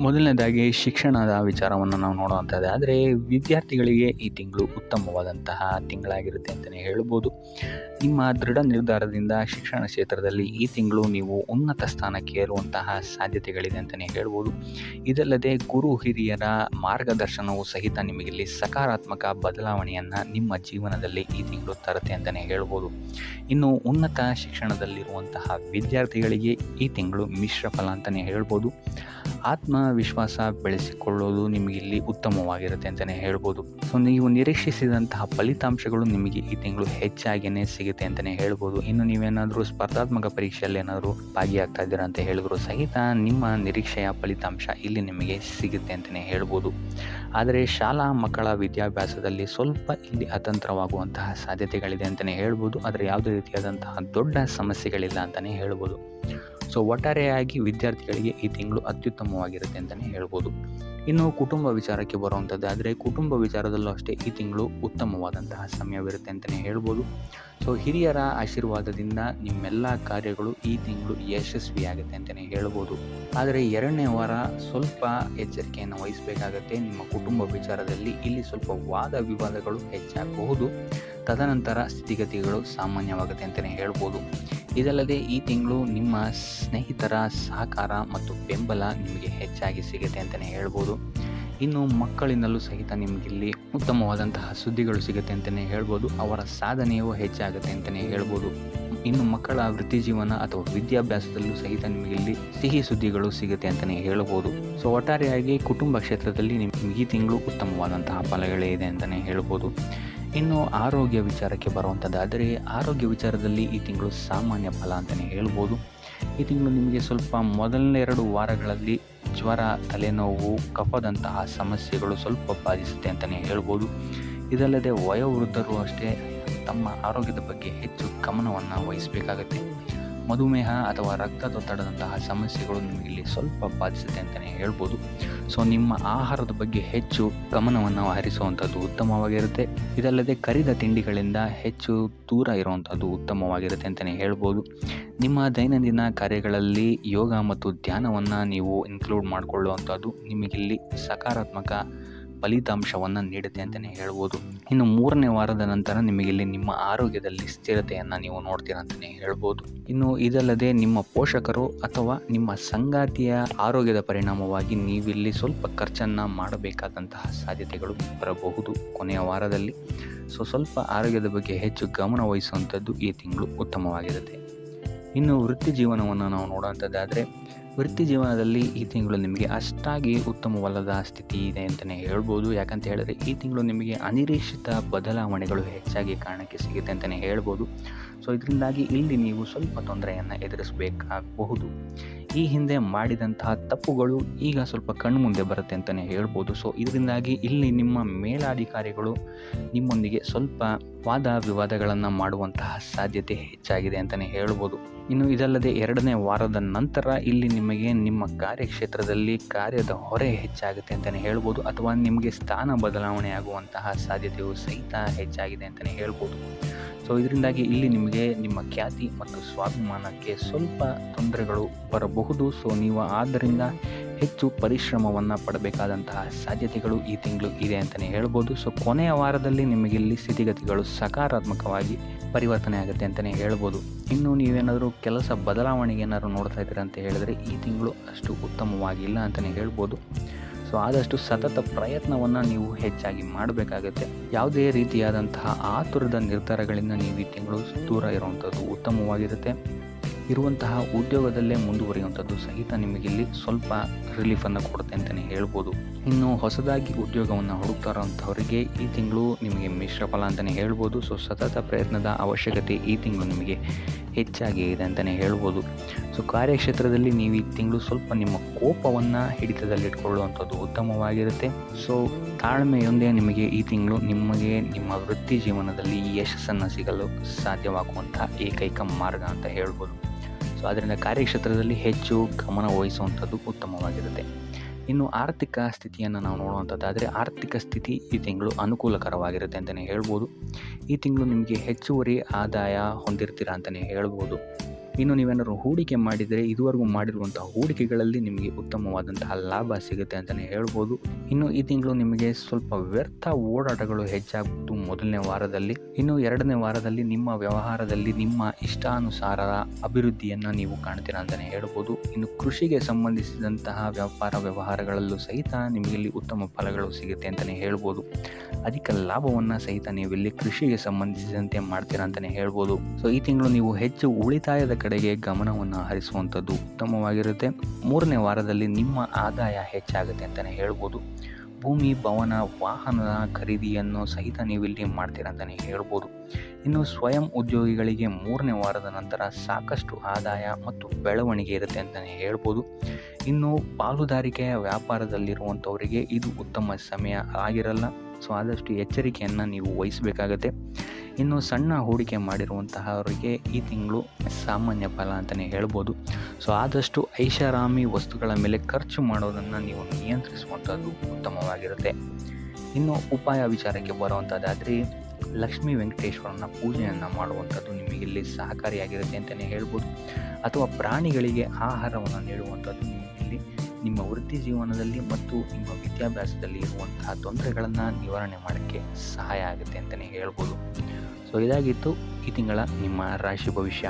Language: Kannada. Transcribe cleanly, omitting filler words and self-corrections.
ಮೊದಲನೇದಾಗಿ ಶಿಕ್ಷಣದ ವಿಚಾರವನ್ನು ನಾವು ನೋಡುವಂಥದ್ದು ಆದರೆ ವಿದ್ಯಾರ್ಥಿಗಳಿಗೆ ಈ ತಿಂಗಳು ಉತ್ತಮವಾದಂತಹ ತಿಂಗಳಾಗಿರುತ್ತೆ ಅಂತಲೇ ಹೇಳ್ಬೋದು. ನಿಮ್ಮ ದೃಢ ನಿರ್ಧಾರದಿಂದ ಶಿಕ್ಷಣ ಕ್ಷೇತ್ರದಲ್ಲಿ ಈ ತಿಂಗಳು ನೀವು ಉನ್ನತ ಸ್ಥಾನಕ್ಕೆ ಏರುವಂತಹ ಸಾಧ್ಯತೆಗಳಿದೆ ಅಂತಲೇ ಹೇಳ್ಬೋದು. ಇದಲ್ಲದೆ ಗುರು ಹಿರಿಯರ ಮಾರ್ಗದರ್ಶನವು ಸಹಿತ ನಿಮಗಿಲ್ಲಿ ಸಕಾರಾತ್ಮಕ ಬದಲಾವಣೆಯನ್ನು ನಿಮ್ಮ ಜೀವನದಲ್ಲಿ ಈ ತಿಂಗಳು ತರುತ್ತೆ ಅಂತಲೇ ಹೇಳ್ಬೋದು. ಇನ್ನು ಉನ್ನತ ಶಿಕ್ಷಣದಲ್ಲಿರುವಂತಹ ವಿದ್ಯಾರ್ಥಿಗಳಿಗೆ ಈ ತಿಂಗಳು ಮಿಶ್ರ ಫಲ ಅಂತಲೇ ಹೇಳ್ಬೋದು. ಆತ್ಮವಿಶ್ವಾಸ ಬೆಳೆಸಿಕೊಳ್ಳೋದು ನಿಮಗಿಲ್ಲಿ ಉತ್ತಮವಾಗಿರುತ್ತೆ ಅಂತಲೇ ಹೇಳ್ಬೋದು. ಸೊ ನೀವು ನಿರೀಕ್ಷಿಸಿದಂತಹ ಫಲಿತಾಂಶಗಳು ನಿಮಗೆ ಈ ತಿಂಗಳು ಹೆಚ್ಚಾಗಿಯೇ ಸಿಗುತ್ತೆ ಅಂತಲೇ ಹೇಳ್ಬೋದು. ಇನ್ನು ನೀವೇನಾದರೂ ಸ್ಪರ್ಧಾತ್ಮಕ ಪರೀಕ್ಷೆಯಲ್ಲಿ ಏನಾದರೂ ಭಾಗಿಯಾಗ್ತಾ ಇದ್ದೀರಾ ಅಂತ ಹೇಳಿದ್ರು ಸಹಿತ ನಿಮ್ಮ ನಿರೀಕ್ಷೆಯ ಫಲಿತಾಂಶ ಇಲ್ಲಿ ನಿಮಗೆ ಸಿಗುತ್ತೆ ಅಂತಲೇ ಹೇಳ್ಬೋದು. ಆದರೆ ಶಾಲಾ ಮಕ್ಕಳ ವಿದ್ಯಾಭ್ಯಾಸದಲ್ಲಿ ಸ್ವಲ್ಪ ಇಲ್ಲಿ ಅತಂತ್ರವಾಗುವಂತಹ ಸಾಧ್ಯತೆಗಳಿದೆ ಅಂತಲೇ ಹೇಳ್ಬೋದು. ಆದರೆ ಯಾವುದೇ ರೀತಿಯಾದಂತಹ ದೊಡ್ಡ ಸಮಸ್ಯೆಗಳಿಲ್ಲ ಅಂತಲೇ ಹೇಳ್ಬೋದು. ಸೊ ಒಟ್ಟಾರೆಯಾಗಿ ವಿದ್ಯಾರ್ಥಿಗಳಿಗೆ ಈ ತಿಂಗಳು ಅತ್ಯುತ್ತಮವಾಗಿರುತ್ತೆ ಅಂತಲೇ ಹೇಳ್ಬೋದು. ಇನ್ನು ಕುಟುಂಬ ವಿಚಾರಕ್ಕೆ ಬರುವಂಥದ್ದಾದರೆ ಕುಟುಂಬ ವಿಚಾರದಲ್ಲೂ ಅಷ್ಟೇ ಈ ತಿಂಗಳು ಉತ್ತಮವಾದಂತಹ ಸಮಯವಿರುತ್ತೆ ಅಂತಲೇ ಹೇಳ್ಬೋದು. ಸೊ ಹಿರಿಯರ ಆಶೀರ್ವಾದದಿಂದ ನಿಮ್ಮೆಲ್ಲ ಕಾರ್ಯಗಳು ಈ ತಿಂಗಳು ಯಶಸ್ವಿಯಾಗುತ್ತೆ ಅಂತಲೇ ಹೇಳ್ಬೋದು. ಆದರೆ ಎರಡನೇ ವಾರ ಸ್ವಲ್ಪ ಎಚ್ಚರಿಕೆಯನ್ನು ವಹಿಸಬೇಕಾಗತ್ತೆ. ನಿಮ್ಮ ಕುಟುಂಬ ವಿಚಾರದಲ್ಲಿ ಇಲ್ಲಿ ಸ್ವಲ್ಪ ವಾದ ವಿವಾದಗಳು ಹೆಚ್ಚಾಗಬಹುದು. ತದನಂತರ ಸ್ಥಿತಿಗತಿಗಳು ಸಾಮಾನ್ಯವಾಗುತ್ತೆ ಅಂತಲೇ ಹೇಳ್ಬೋದು. ಇದಲ್ಲದೆ ಈ ತಿಂಗಳು ನಿಮ್ಮ ಸ್ನೇಹಿತರ ಸಹಕಾರ ಮತ್ತು ಬೆಂಬಲ ನಿಮಗೆ ಹೆಚ್ಚಾಗಿ ಸಿಗುತ್ತೆ ಅಂತಲೇ ಹೇಳ್ಬೋದು. ಇನ್ನು ಮಕ್ಕಳಿಂದಲೂ ಸಹಿತ ನಿಮಗಿಲ್ಲಿ ಉತ್ತಮವಾದಂತಹ ಸುದ್ದಿಗಳು ಸಿಗುತ್ತೆ ಅಂತಲೇ ಹೇಳ್ಬೋದು. ಅವರ ಸಾಧನೆಯೂ ಹೆಚ್ಚಾಗುತ್ತೆ ಅಂತಲೇ ಹೇಳ್ಬೋದು. ಇನ್ನು ಮಕ್ಕಳ ವೃತ್ತಿ ಜೀವನ ಅಥವಾ ವಿದ್ಯಾಭ್ಯಾಸದಲ್ಲೂ ಸಹಿತ ನಿಮಗಿಲ್ಲಿ ಸಿಹಿ ಸುದ್ದಿಗಳು ಸಿಗುತ್ತೆ ಅಂತಲೇ ಹೇಳ್ಬೋದು. ಸೊ ಒಟ್ಟಾರೆಯಾಗಿ ಕುಟುಂಬ ಕ್ಷೇತ್ರದಲ್ಲಿ ನಿಮಗೆ ಈ ತಿಂಗಳು ಉತ್ತಮವಾದಂತಹ ಫಲಗಳೇ ಇದೆ ಅಂತಲೇ ಹೇಳ್ಬೋದು. ಇನ್ನು ಆರೋಗ್ಯ ವಿಚಾರಕ್ಕೆ ಬರುವಂಥದ್ದಾದರೆ ಆರೋಗ್ಯ ವಿಚಾರದಲ್ಲಿ ಈ ತಿಂಗಳು ಸಾಮಾನ್ಯ ಫಲ ಅಂತಲೇ ಹೇಳ್ಬೋದು. ಈ ತಿಂಗಳು ನಿಮಗೆ ಸ್ವಲ್ಪ ಮೊದಲನೇ 2 ವಾರಗಳಲ್ಲಿ ಜ್ವರ, ತಲೆನೋವು, ಕಫದಂತಹ ಸಮಸ್ಯೆಗಳು ಸ್ವಲ್ಪ ಬಾಧಿಸುತ್ತೆ ಅಂತಲೇ ಹೇಳ್ಬೋದು. ಇದಲ್ಲದೆ ವಯೋವೃದ್ಧರು ಅಷ್ಟೇ ತಮ್ಮ ಆರೋಗ್ಯದ ಬಗ್ಗೆ ಹೆಚ್ಚು ಗಮನವನ್ನು ವಹಿಸಬೇಕಾಗತ್ತೆ. ಮಧುಮೇಹ ಅಥವಾ ರಕ್ತದೊತ್ತಡದಂತಹ ಸಮಸ್ಯೆಗಳು ನಿಮಗಿಲ್ಲಿ ಸ್ವಲ್ಪ ಬಾಧಿಸುತ್ತೆ ಅಂತಲೇ ಹೇಳ್ಬೋದು. ಸೊ ನಿಮ್ಮ ಆಹಾರದ ಬಗ್ಗೆ ಹೆಚ್ಚು ಗಮನವನ್ನು ಹರಿಸುವಂಥದ್ದು ಉತ್ತಮವಾಗಿರುತ್ತೆ. ಇದಲ್ಲದೆ ಕರಿದ ತಿಂಡಿಗಳಿಂದ ಹೆಚ್ಚು ದೂರ ಇರುವಂಥದ್ದು ಉತ್ತಮವಾಗಿರುತ್ತೆ ಅಂತಲೇ ಹೇಳ್ಬೋದು. ನಿಮ್ಮ ದೈನಂದಿನ ಕಾರ್ಯಗಳಲ್ಲಿ ಯೋಗ ಮತ್ತು ಧ್ಯಾನವನ್ನು ನೀವು ಇನ್ಕ್ಲೂಡ್ ಮಾಡಿಕೊಳ್ಳುವಂಥದ್ದು ನಿಮಗಿಲ್ಲಿ ಸಕಾರಾತ್ಮಕ ಫಲಿತಾಂಶವನ್ನು ನೀಡುತ್ತೆ ಅಂತಲೇ ಹೇಳ್ಬೋದು. ಇನ್ನು 3ನೇ ವಾರದ ನಂತರ ನಿಮಗಿಲ್ಲಿ ನಿಮ್ಮ ಆರೋಗ್ಯದಲ್ಲಿ ಸ್ಥಿರತೆಯನ್ನು ನೀವು ನೋಡ್ತೀರ ಅಂತಲೇ ಹೇಳ್ಬೋದು. ಇನ್ನು ಇದಲ್ಲದೆ ನಿಮ್ಮ ಪೋಷಕರು ಅಥವಾ ನಿಮ್ಮ ಸಂಗಾತಿಯ ಆರೋಗ್ಯದ ಪರಿಣಾಮವಾಗಿ ನೀವಿಲ್ಲಿ ಸ್ವಲ್ಪ ಖರ್ಚನ್ನು ಮಾಡಬೇಕಾದಂತಹ ಸಾಧ್ಯತೆಗಳು ಬರಬಹುದು ಕೊನೆಯ ವಾರದಲ್ಲಿ. ಸೊ ಸ್ವಲ್ಪ ಆರೋಗ್ಯದ ಬಗ್ಗೆ ಹೆಚ್ಚು ಗಮನ ವಹಿಸುವಂಥದ್ದು ಈ ತಿಂಗಳು ಉತ್ತಮವಾಗಿರುತ್ತೆ. ಇನ್ನು ವೃತ್ತಿ ಜೀವನವನ್ನು ನಾವು ನೋಡುವಂಥದ್ದಾದರೆ ವೃತ್ತಿ ಜೀವನದಲ್ಲಿ ಈ ತಿಂಗಳು ನಿಮಗೆ ಅಷ್ಟಾಗಿ ಉತ್ತಮವಲ್ಲದ ಸ್ಥಿತಿ ಇದೆ ಅಂತಲೇ ಹೇಳ್ಬೋದು. ಯಾಕಂತ ಹೇಳಿದ್ರೆ ಈ ತಿಂಗಳು ನಿಮಗೆ ಅನಿರೀಕ್ಷಿತ ಬದಲಾವಣೆಗಳು ಹೆಚ್ಚಾಗಿ ಕಾರಣಕ್ಕೆ ಸಿಗುತ್ತೆ ಅಂತಲೇ ಹೇಳ್ಬೋದು. ಸೊ ಇದರಿಂದಾಗಿ ಇಲ್ಲಿ ನೀವು ಸ್ವಲ್ಪ ತೊಂದರೆಯನ್ನು ಎದುರಿಸಬೇಕಾಗಬಹುದು. ಈ ಹಿಂದೆ ಮಾಡಿದಂತಹ ತಪ್ಪುಗಳು ಈಗ ಸ್ವಲ್ಪ ಕಣ್ಮುಂದೆ ಬರುತ್ತೆ ಅಂತಲೇ ಹೇಳ್ಬೋದು. ಸೊ ಇದರಿಂದಾಗಿ ಇಲ್ಲಿ ನಿಮ್ಮ ಮೇಲಾಧಿಕಾರಿಗಳು ನಿಮ್ಮೊಂದಿಗೆ ಸ್ವಲ್ಪ ವಾದ ವಿವಾದಗಳನ್ನು ಮಾಡುವಂತಹ ಸಾಧ್ಯತೆ ಹೆಚ್ಚಾಗಿದೆ ಅಂತಲೇ ಹೇಳ್ಬೋದು. ಇನ್ನು ಇದಲ್ಲದೆ 2ನೇ ವಾರದ ನಂತರ ಇಲ್ಲಿ ನಿಮಗೆ ನಿಮ್ಮ ಕಾರ್ಯಕ್ಷೇತ್ರದಲ್ಲಿ ಕಾರ್ಯದ ಹೊರೆ ಹೆಚ್ಚಾಗುತ್ತೆ ಅಂತಲೇ ಹೇಳ್ಬೋದು. ಅಥವಾ ನಿಮಗೆ ಸ್ಥಾನ ಬದಲಾವಣೆ ಆಗುವಂತಹ ಸಾಧ್ಯತೆಯು ಸಹಿತ ಹೆಚ್ಚಾಗಿದೆ ಅಂತಲೇ ಹೇಳ್ಬೋದು. ಸೊ ಇದರಿಂದಾಗಿ ಇಲ್ಲಿ ನಿಮಗೆ ನಿಮ್ಮ ಖ್ಯಾತಿ ಮತ್ತು ಸ್ವಾಭಿಮಾನಕ್ಕೆ ಸ್ವಲ್ಪ ತೊಂದರೆಗಳು ಬರಬಹುದು. ಸೊ ನೀವು ಆದ್ದರಿಂದ ಹೆಚ್ಚು ಪರಿಶ್ರಮವನ್ನು ಪಡಬೇಕಾದಂತಹ ಸಾಧ್ಯತೆಗಳು ಈ ತಿಂಗಳು ಇದೆ ಅಂತಲೇ ಹೇಳ್ಬೋದು. ಸೊ ಕೊನೆಯ ವಾರದಲ್ಲಿ ನಿಮಗಿಲ್ಲಿ ಸ್ಥಿತಿಗತಿಗಳು ಸಕಾರಾತ್ಮಕವಾಗಿ ಪರಿವರ್ತನೆ ಆಗುತ್ತೆ ಅಂತಲೇ ಹೇಳ್ಬೋದು. ಇನ್ನು ನೀವೇನಾದರೂ ಕೆಲಸ ಬದಲಾವಣೆಗೆ ಏನಾದರೂ ನೋಡ್ತಾ ಇದ್ದೀರಾ ಅಂತ ಹೇಳಿದ್ರೆ ಈ ತಿಂಗಳು ಅಷ್ಟು ಉತ್ತಮವಾಗಿಲ್ಲ ಅಂತಲೇ ಹೇಳ್ಬೋದು. ಸೊ ಆದಷ್ಟು ಸತತ ಪ್ರಯತ್ನವನ್ನು ನೀವು ಹೆಚ್ಚಾಗಿ ಮಾಡಬೇಕಾಗುತ್ತೆ. ಯಾವುದೇ ರೀತಿಯಾದಂತಹ ಆತುರದ ನಿರ್ಧಾರಗಳಿಂದ ನೀವು ಈ ತಿಂಗಳು ದೂರ ಇರುವಂಥದ್ದು ಉತ್ತಮವಾಗಿರುತ್ತೆ. ಇರುವಂತಹ ಉದ್ಯೋಗದಲ್ಲೇ ಮುಂದುವರಿಯುವಂಥದ್ದು ಸಹಿತ ನಿಮಗಿಲ್ಲಿ ಸ್ವಲ್ಪ ರಿಲೀಫನ್ನು ಕೊಡುತ್ತೆ ಅಂತಲೇ ಹೇಳ್ಬೋದು. ಇನ್ನು ಹೊಸದಾಗಿ ಉದ್ಯೋಗವನ್ನು ಹುಡುಕ್ತಾ ಇರೋಂಥವರಿಗೆ ಈ ತಿಂಗಳು ನಿಮಗೆ ಮಿಶ್ರ ಫಲ ಅಂತಲೇ ಹೇಳ್ಬೋದು. ಸೊ ಸತತ ಪ್ರಯತ್ನದ ಅವಶ್ಯಕತೆ ಈ ತಿಂಗಳು ನಿಮಗೆ ಹೆಚ್ಚಾಗಿ ಇದೆ ಅಂತಲೇ ಹೇಳ್ಬೋದು. ಸೊ ಕಾರ್ಯಕ್ಷೇತ್ರದಲ್ಲಿ ನೀವು ಈ ತಿಂಗಳು ಸ್ವಲ್ಪ ನಿಮ್ಮ ಕೋಪವನ್ನು ಹಿಡಿತದಲ್ಲಿಟ್ಕೊಳ್ಳುವಂಥದ್ದು ಉತ್ತಮವಾಗಿರುತ್ತೆ. ಸೊ ತಾಳ್ಮೆಯೊಂದೇ ನಿಮಗೆ ಈ ತಿಂಗಳು ನಿಮಗೆ ನಿಮ್ಮ ವೃತ್ತಿ ಜೀವನದಲ್ಲಿ ಯಶಸ್ಸನ್ನು ಸಿಗಲು ಸಾಧ್ಯವಾಗುವಂಥ ಏಕೈಕ ಮಾರ್ಗ ಅಂತ ಹೇಳ್ಬೋದು. ಸೊ ಅದರಿಂದ ಕಾರ್ಯಕ್ಷೇತ್ರದಲ್ಲಿ ಹೆಚ್ಚು ಗಮನ ವಹಿಸುವಂಥದ್ದು ಉತ್ತಮವಾಗಿರುತ್ತೆ. ಇನ್ನು ಆರ್ಥಿಕ ಸ್ಥಿತಿಯನ್ನು ನಾವು ನೋಡುವಂಥದ್ದಾದರೆ ಆರ್ಥಿಕ ಸ್ಥಿತಿ ಈ ತಿಂಗಳು ಅನುಕೂಲಕರವಾಗಿರುತ್ತೆ ಅಂತಲೇ ಹೇಳ್ಬೋದು. ಈ ತಿಂಗಳು ನಿಮಗೆ ಹೆಚ್ಚುವರಿ ಆದಾಯ ಹೊಂದಿರ್ತೀರಾ ಅಂತಲೇ ಹೇಳ್ಬೋದು. ಇನ್ನು ನೀವೇನಾದ್ರು ಹೂಡಿಕೆ ಮಾಡಿದರೆ ಇದುವರೆಗೂ ಮಾಡಿರುವಂತಹ ಹೂಡಿಕೆಗಳಲ್ಲಿ ನಿಮಗೆ ಉತ್ತಮವಾದಂತಹ ಲಾಭ ಸಿಗುತ್ತೆ ಅಂತಲೇ ಹೇಳ್ಬೋದು. ಇನ್ನು ಈ ತಿಂಗಳು ನಿಮಗೆ ಸ್ವಲ್ಪ ವ್ಯರ್ಥ ಓಡಾಟಗಳು ಹೆಚ್ಚಾಗುವುದು ಮೊದಲನೇ ವಾರದಲ್ಲಿ. ಇನ್ನು ಎರಡನೇ ವಾರದಲ್ಲಿ ನಿಮ್ಮ ವ್ಯವಹಾರದಲ್ಲಿ ನಿಮ್ಮ ಇಷ್ಟಾನುಸಾರ ಅಭಿವೃದ್ಧಿಯನ್ನು ನೀವು ಕಾಣ್ತೀರಾ ಅಂತಲೇ ಹೇಳ್ಬೋದು. ಇನ್ನು ಕೃಷಿಗೆ ಸಂಬಂಧಿಸಿದಂತಹ ವ್ಯಾಪಾರ ವ್ಯವಹಾರಗಳಲ್ಲೂ ಸಹಿತ ನಿಮಗೆ ಇಲ್ಲಿ ಉತ್ತಮ ಫಲಗಳು ಸಿಗುತ್ತೆ ಅಂತಲೇ ಹೇಳ್ಬೋದು. ಅಧಿಕ ಲಾಭವನ್ನು ಸಹಿತ ನೀವು ಇಲ್ಲಿ ಕೃಷಿಗೆ ಸಂಬಂಧಿಸಿದಂತೆ ಮಾಡ್ತೀರಾ ಅಂತಲೇ ಹೇಳ್ಬೋದು. ಸೊ ಈ ತಿಂಗಳು ನೀವು ಹೆಚ್ಚು ಉಳಿತಾಯದ ಕಡೆಗೆ ಗಮನವನ್ನು ಹರಿಸುವಂಥದ್ದು ಉತ್ತಮವಾಗಿರುತ್ತೆ. ಮೂರನೇ ವಾರದಲ್ಲಿ ನಿಮ್ಮ ಆದಾಯ ಹೆಚ್ಚಾಗುತ್ತೆ ಅಂತಲೇ ಹೇಳ್ಬೋದು. ಭೂಮಿ, ಭವನ, ವಾಹನದ ಖರೀದಿಯನ್ನು ಸಹಿತ ನೀವು ಇಲ್ಲಿ ಮಾಡ್ತೀರಾ ಅಂತಲೇ ಹೇಳ್ಬೋದು. ಇನ್ನು ಸ್ವಯಂ ಉದ್ಯೋಗಿಗಳಿಗೆ ಮೂರನೇ ವಾರದ ನಂತರ ಸಾಕಷ್ಟು ಆದಾಯ ಮತ್ತು ಬೆಳವಣಿಗೆ ಇರುತ್ತೆ ಅಂತಲೇ ಹೇಳ್ಬೋದು. ಇನ್ನು ಪಾಲುದಾರಿಕೆಯ ವ್ಯಾಪಾರದಲ್ಲಿರುವಂಥವರಿಗೆ ಇದು ಉತ್ತಮ ಸಮಯ ಆಗಿರಲ್ಲ. ಸೊ ಆದಷ್ಟು ಎಚ್ಚರಿಕೆಯನ್ನು ನೀವು ವಹಿಸಬೇಕಾಗತ್ತೆ. ಇನ್ನು ಸಣ್ಣ ಹೂಡಿಕೆ ಮಾಡಿರುವಂತಹವರಿಗೆ ಈ ತಿಂಗಳು ಸಾಮಾನ್ಯ ಫಲ ಅಂತಲೇ ಹೇಳ್ಬೋದು. ಸೊ ಆದಷ್ಟು ಐಷಾರಾಮಿ ವಸ್ತುಗಳ ಮೇಲೆ ಖರ್ಚು ಮಾಡೋದನ್ನು ನೀವು ನಿಯಂತ್ರಿಸುವಂಥದ್ದು ಉತ್ತಮವಾಗಿರುತ್ತೆ. ಇನ್ನು ಉಪಾಯ ವಿಚಾರಕ್ಕೆ ಬರುವಂಥದ್ದಾದರೆ ಲಕ್ಷ್ಮೀ ವೆಂಕಟೇಶ್ವರನ ಪೂಜೆಯನ್ನು ಮಾಡುವಂಥದ್ದು ನಿಮಗಿಲ್ಲಿ ಸಹಕಾರಿಯಾಗಿರುತ್ತೆ ಅಂತಲೇ ಹೇಳ್ಬೋದು. ಅಥವಾ ಪ್ರಾಣಿಗಳಿಗೆ ಆಹಾರವನ್ನು ನೀಡುವಂಥದ್ದು ನಿಮಗಿಲ್ಲಿ ನಿಮ್ಮ ವೃತ್ತಿ ಜೀವನದಲ್ಲಿ ಮತ್ತು ನಿಮ್ಮ ವಿದ್ಯಾಭ್ಯಾಸದಲ್ಲಿ ಇರುವಂತಹ ತೊಂದರೆಗಳನ್ನು ನಿವಾರಣೆ ಮಾಡೋಕ್ಕೆ ಸಹಾಯ ಆಗುತ್ತೆ ಅಂತಲೇ ಹೇಳ್ಬೋದು. ಸೊ ಇದಾಗಿತ್ತು ಈ ತಿಂಗಳ ನಿಮ್ಮ ರಾಶಿ ಭವಿಷ್ಯ.